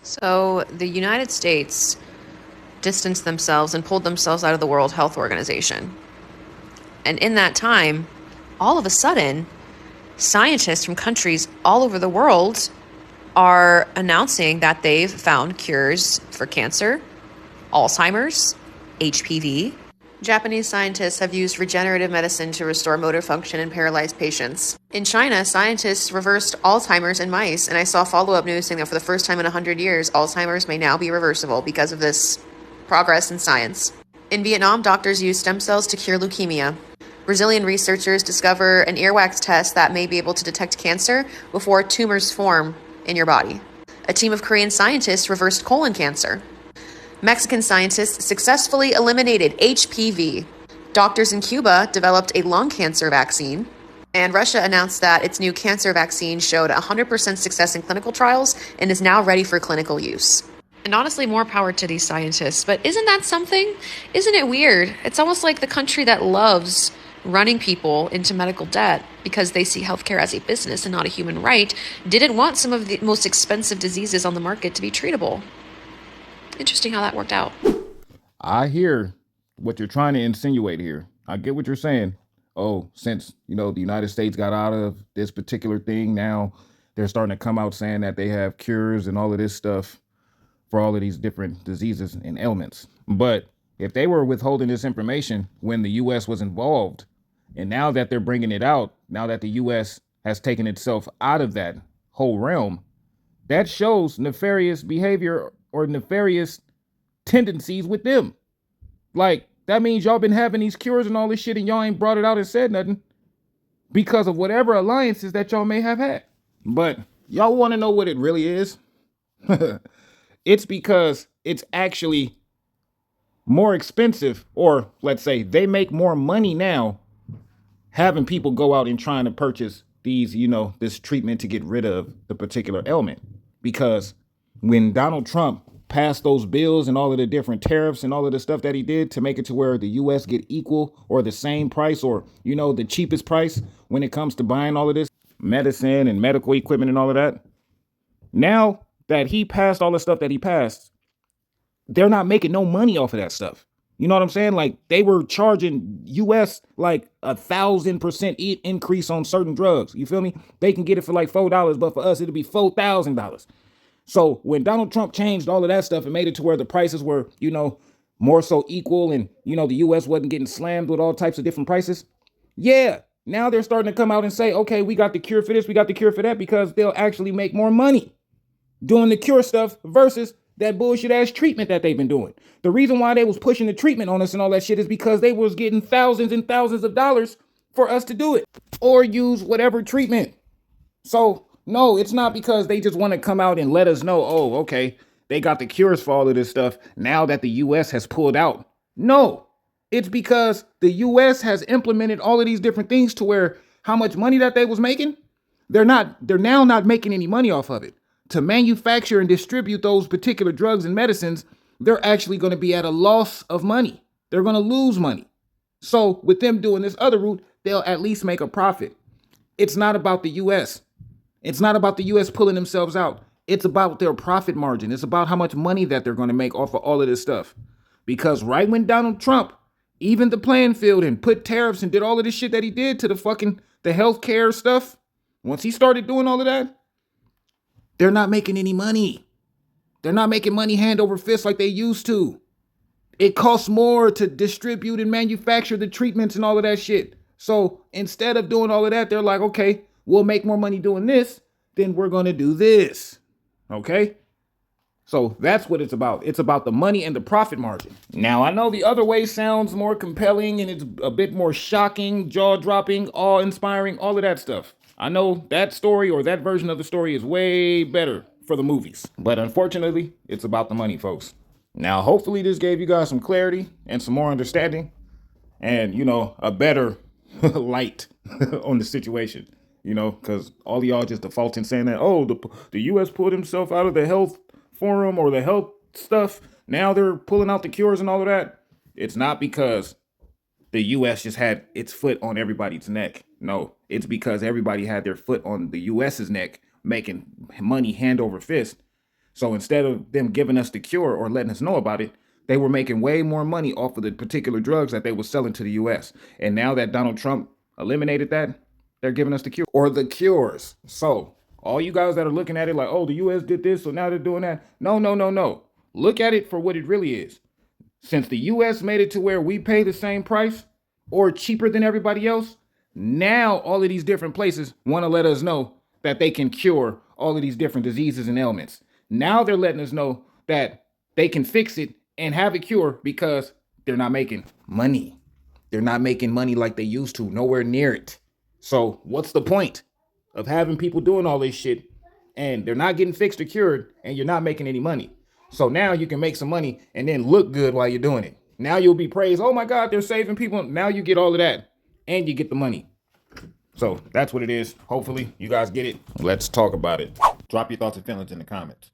So the United States distanced themselves and pulled themselves out of the World Health Organization. And in that time, all of a sudden, scientists from countries all over the world are announcing that they've found cures for cancer, Alzheimer's, HPV. Japanese scientists have used regenerative medicine to restore motor function in paralyzed patients. In China, scientists reversed Alzheimer's in mice, and I saw follow-up news saying that for the first time in 100 years, Alzheimer's may now be reversible because of this progress in science. In Vietnam, doctors use stem cells to cure leukemia. Brazilian researchers discover an earwax test that may be able to detect cancer before tumors form in your body. A team of Korean scientists reversed colon cancer. Mexican scientists successfully eliminated HPV. Doctors in Cuba developed a lung cancer vaccine. And Russia announced that its new cancer vaccine showed 100% success in clinical trials and is now ready for clinical use. And honestly, more power to these scientists. But isn't that something? Isn't it weird? It's almost like the country that loves running people into medical debt because they see healthcare as a business and not a human right didn't want some of the most expensive diseases on the market to be treatable. Interesting how that worked out. I hear what you're trying to insinuate here. I get what you're saying. Oh, since, the United States got out of this particular thing, now they're starting to come out saying that they have cures and all of this stuff for all of these different diseases and ailments. But if they were withholding this information when the US was involved, and now that they're bringing it out, now that the US has taken itself out of that whole realm, that shows nefarious behavior or nefarious tendencies with them. Like, that means y'all been having these cures and all this shit and y'all ain't brought it out and said nothing because of whatever alliances that y'all may have had. But y'all want to know what it really is? It's because it's actually more expensive, or let's say they make more money now having people go out and trying to purchase these, this treatment to get rid of the particular ailment. Because when Donald Trump passed those bills and all of the different tariffs and all of the stuff that he did to make it to where the US get equal or the same price or, the cheapest price when it comes to buying all of this medicine and medical equipment and all of that. Now that he passed all the stuff that he passed, they're not making no money off of that stuff. You know what I'm saying? Like, they were charging US like 1,000% increase on certain drugs. You feel me? They can get it for like $4, but for us, it'll be $4,000. So when Donald Trump changed all of that stuff and made it to where the prices were, more so equal and, the US wasn't getting slammed with all types of different prices. Yeah. Now they're starting to come out and say, okay, we got the cure for this. We got the cure for that, because they'll actually make more money doing the cure stuff versus that bullshit ass treatment that they've been doing. The reason why they was pushing the treatment on us and all that shit is because they was getting thousands and thousands of dollars for us to do it or use whatever treatment. So no, it's not because they just want to come out and let us know, oh, okay, they got the cures for all of this stuff now that the US has pulled out. No, it's because the US has implemented all of these different things to where how much money that they was making, they're now not making any money off of it. To manufacture and distribute those particular drugs and medicines, they're actually going to be at a loss of money. They're going to lose money. So with them doing this other route, they'll at least make a profit. It's not about the US. It's not about the US pulling themselves out. It's about their profit margin. It's about how much money that they're going to make off of all of this stuff. Because right when Donald Trump even the playing field and put tariffs and did all of this shit that he did to the healthcare stuff, once he started doing all of that, they're not making any money. They're not making money hand over fist like they used to. It costs more to distribute and manufacture the treatments and all of that shit. So instead of doing all of that, they're like, okay, we'll make more money doing this, then we're going to do this. Okay? So that's what it's about. It's about the money and the profit margin. Now, I know the other way sounds more compelling and it's a bit more shocking, jaw-dropping, awe-inspiring, all of that stuff. I know that story or that version of the story is way better for the movies. But unfortunately, it's about the money, folks. Now, hopefully this gave you guys some clarity and some more understanding and, a better light on the situation, because all of y'all just defaulting saying that, oh, the U.S. pulled himself out of the health forum or the health stuff. Now they're pulling out the cures and all of that. It's not because the U.S. just had its foot on everybody's neck. No, it's because everybody had their foot on the U.S.'s neck, making money hand over fist. So instead of them giving us the cure or letting us know about it, they were making way more money off of the particular drugs that they were selling to the US. And now that Donald Trump eliminated that, they're giving us the cure or the cures. So all you guys that are looking at it like, oh, the US did this, so now they're doing that. No, no, no, no. Look at it for what it really is. Since the US made it to where we pay the same price or cheaper than everybody else, now all of these different places want to let us know that they can cure all of these different diseases and ailments. Now they're letting us know that they can fix it and have a cure because they're not making money. They're not making money like they used to, nowhere near it. So what's the point of having people doing all this shit and they're not getting fixed or cured and you're not making any money? So now you can make some money and then look good while you're doing it. Now you'll be praised. Oh my God, they're saving people. Now you get all of that and you get the money. So that's what it is. Hopefully you guys get it. Let's talk about it. Drop your thoughts and feelings in the comments.